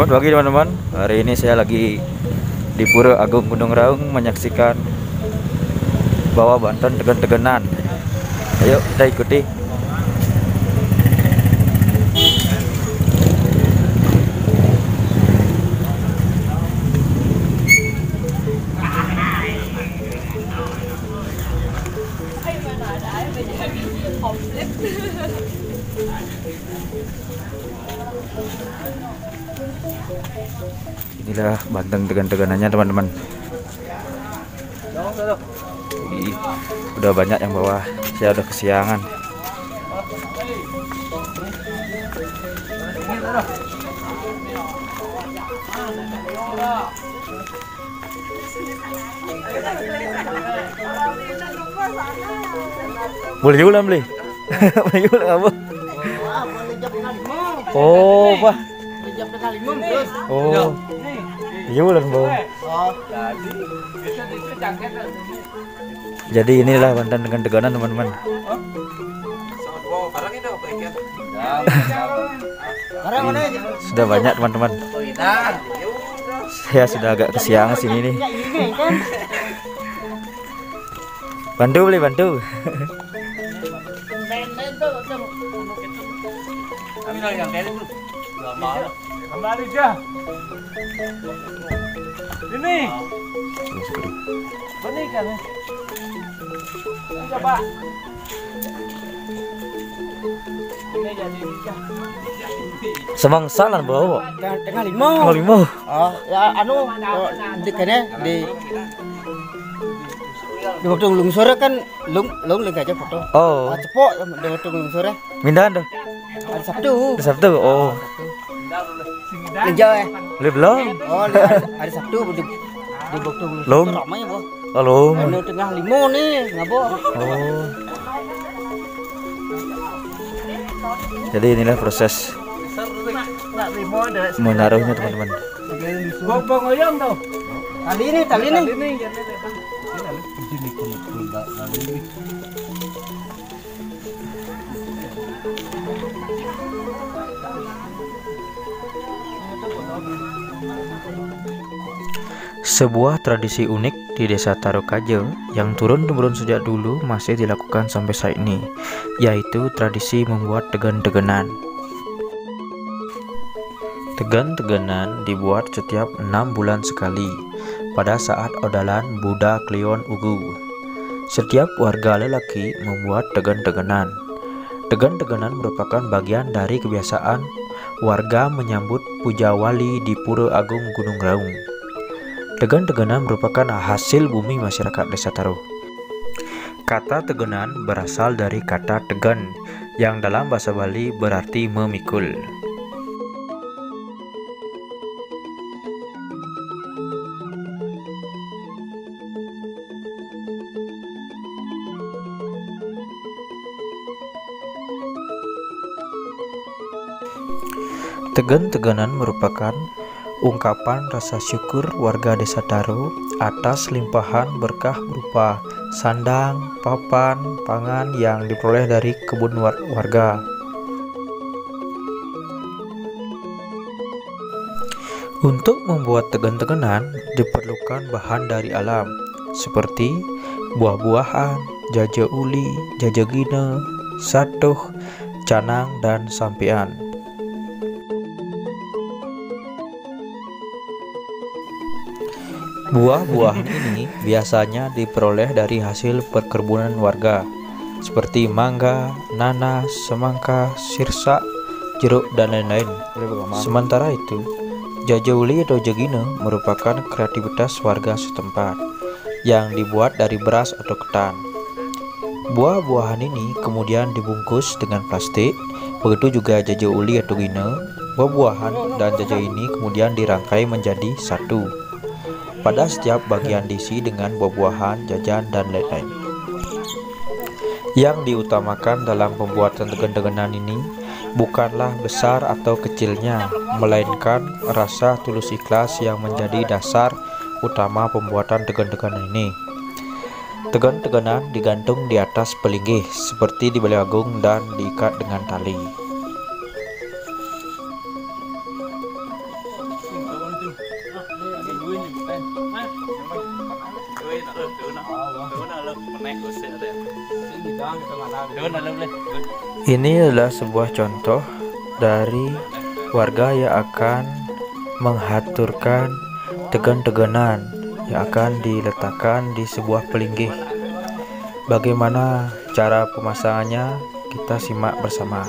Selamat pagi teman-teman. Hari ini saya lagi di Pura Agung Gunung Raung menyaksikan bawah Banten Tegen-Tegenan. Ayo kita ikuti. Inilah Banten Tegen-Tegenannya teman-teman. Udah banyak yang bawa, saya udah kesiangan. Boleh ulang beli? Boleh ulang apa? Oh, Pak. Oh. Iya ulang, Bang. Jadi inilah Banten Tegen-Tegenan teman-teman. Sudah banyak teman-teman. Saya sudah agak kesiangan sini nih. Bantu beli bantu. Kembali dah. Ini. Benih kan? Coba. Ini jadi nikah. Semangsalan bawa. Tengah lima. Tengah lima. Oh, ya anu di kene di waktu lungsur kan lung aja foto. Oh. Cepok di waktu lungsur. Mindahan tuh. Hari Sabtu. Hari Sabtu. Oh. Linjau Belum. Oh, hari Sabtu di waktu Lung. ramai ya, Halo. Anu tengah lima nih, ngabo. Oh. Jadi inilah proses menaruhnya teman-teman. Bong oyong tuh. Tali ini. Sebuah tradisi unik di Desa Tarukaje yang turun-temurun sejak dulu masih dilakukan sampai saat ini, yaitu tradisi membuat tegen-tegenan. Tegen-tegenan dibuat setiap 6 bulan sekali pada saat odalan Buddha Klion Ugu. Setiap warga lelaki membuat tegen-tegenan. Tegen-tegenan merupakan bagian dari kebiasaan warga menyambut puja wali di Pura Agung Gunung Raung. Tegen-tegenan merupakan hasil bumi masyarakat Desa Taruh. Kata tegenan berasal dari kata tegen yang dalam bahasa Bali berarti memikul. Tegen-tegenan merupakan ungkapan rasa syukur warga Desa Taruh atas limpahan berkah berupa sandang, papan, pangan yang diperoleh dari kebun warga. Untuk membuat tegen-tegenan diperlukan bahan dari alam seperti buah-buahan, jaja uli, jaja gina, satuh, canang, dan sampian. Buah-buahan ini biasanya diperoleh dari hasil perkebunan warga seperti mangga, nanas, semangka, sirsak, jeruk, dan lain-lain. Sementara itu, jajauli atau jagina merupakan kreativitas warga setempat yang dibuat dari beras atau ketan. Buah-buahan ini kemudian dibungkus dengan plastik, begitu juga jajauli atau gina. Buah-buahan dan jaja ini kemudian dirangkai menjadi satu. Pada setiap bagian diisi dengan buah-buahan, jajan, dan lain-lain. Yang diutamakan dalam pembuatan tegen-tegenan ini bukanlah besar atau kecilnya, melainkan rasa tulus ikhlas yang menjadi dasar utama pembuatan tegen-tegenan ini. Tegen-tegenan digantung di atas pelinggih seperti di Balai Agung dan diikat dengan tali. Ini adalah sebuah contoh dari warga yang akan menghaturkan tegan-teganan yang akan diletakkan di sebuah pelinggih. Bagaimana cara pemasangannya, kita simak bersama.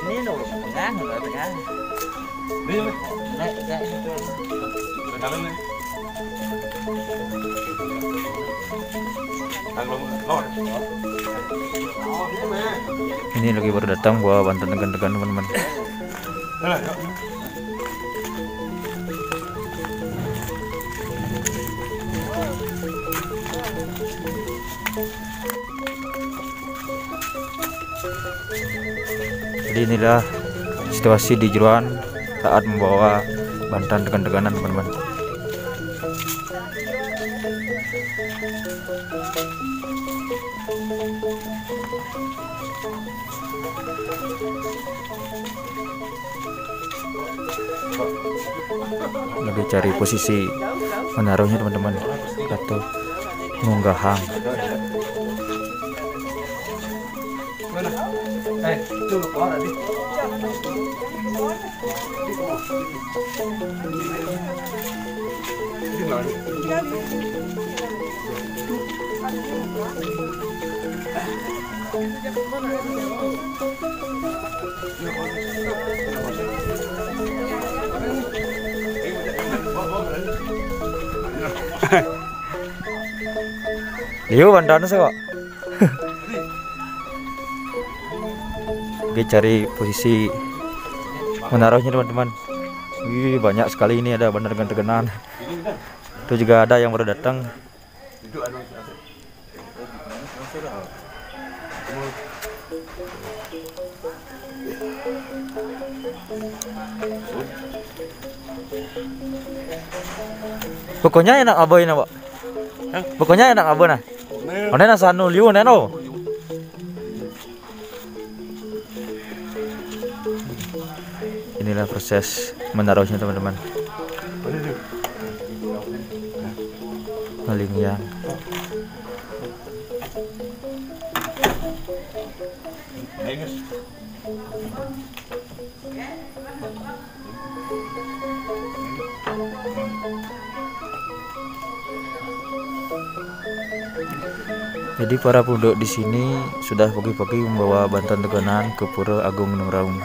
Ini loh, tengah. Ini lagi baru datang bawa bantuan tegan-tegan teman-teman. Jadi inilah situasi di Jeruan saat membawa bantuan tegan-teganan teman-teman. Lagi cari posisi menaruhnya teman-teman atau munggahan. Liu bantuan kok. Oke, cari posisi menaruhnya teman-teman. Wih, banyak sekali ini, ada benar tegenan. Itu juga ada yang baru datang. Pokoknya enak aboy na, Pak. Pokoknya enak aboy na. Ono na sanu liu neno. Inilah proses menaruhnya teman-teman. Malingyan. Jadi para penduduk di sini sudah pagi-pagi membawa bantuan tegenan ke Pura Agung Gunung Raung.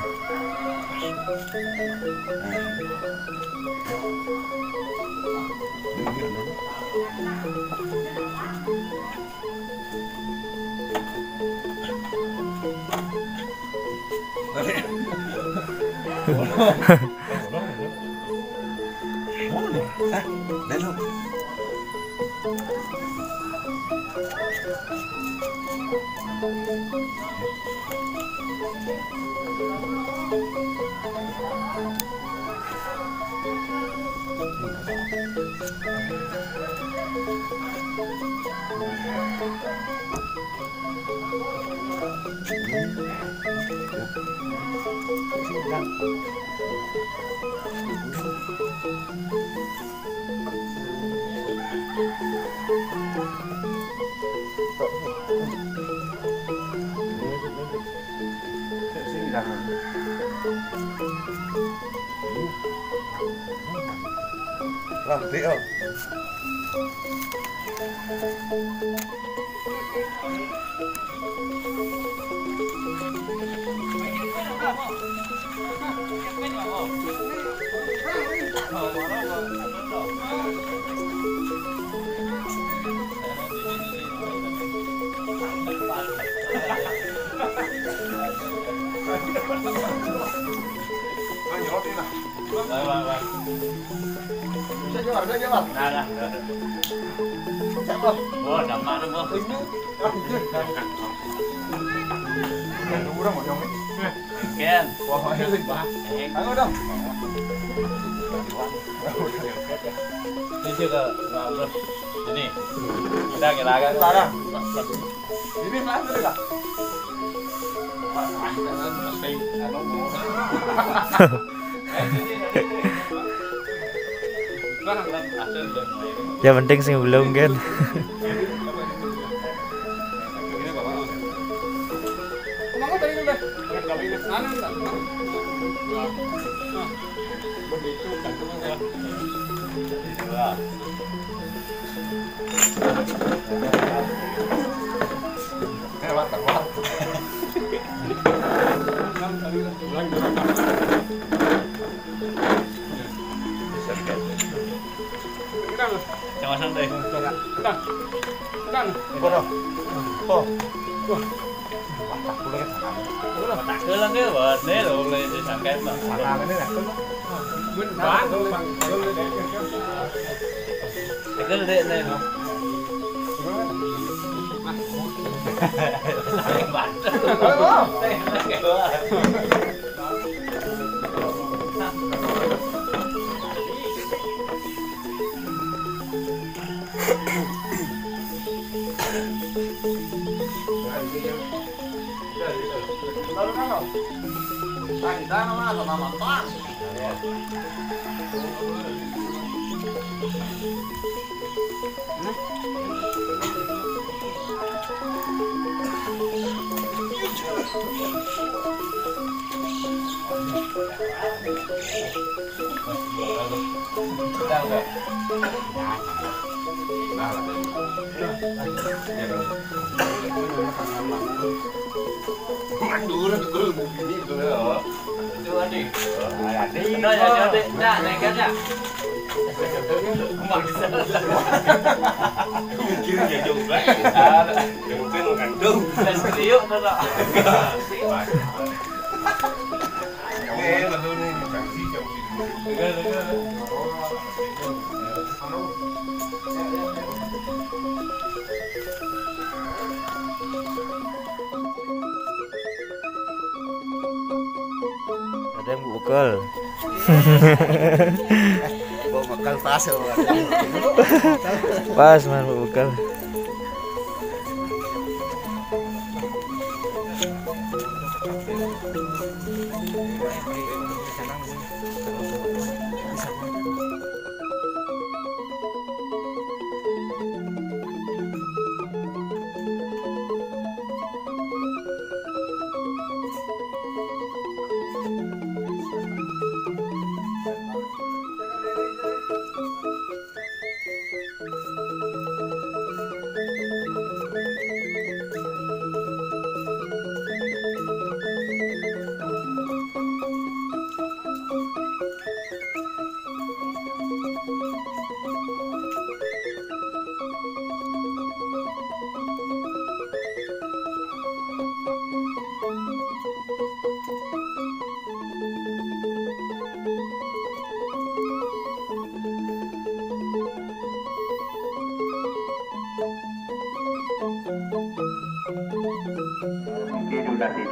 Ini udah kira-kira ini mana enggak? Ya penting sih belum kan. Mikirnya juga. Mungkin kandung. Serius tuh. Ada yang bukal. Bawa bekal pas. Pas man bukal.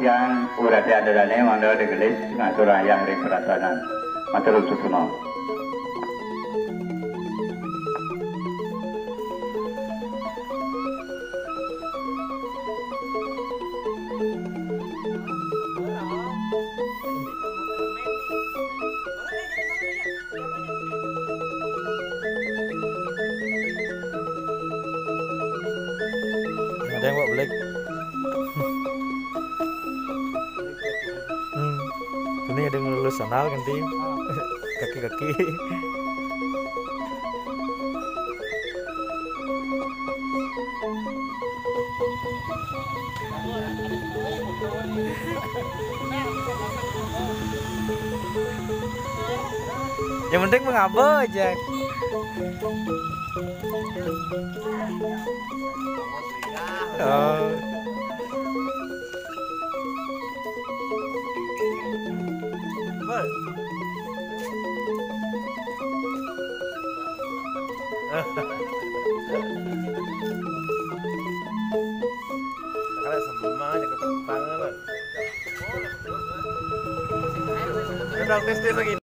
Siang urate adalane manda de gelis ngasura yang rekerasanan maturut susuna. Ada yang bawa black. Ini ada yang lulus sanal ganti kaki-kaki. Yang penting mengapa aja. Oh. Kalau semua aja kepangan. Udah tes lagi.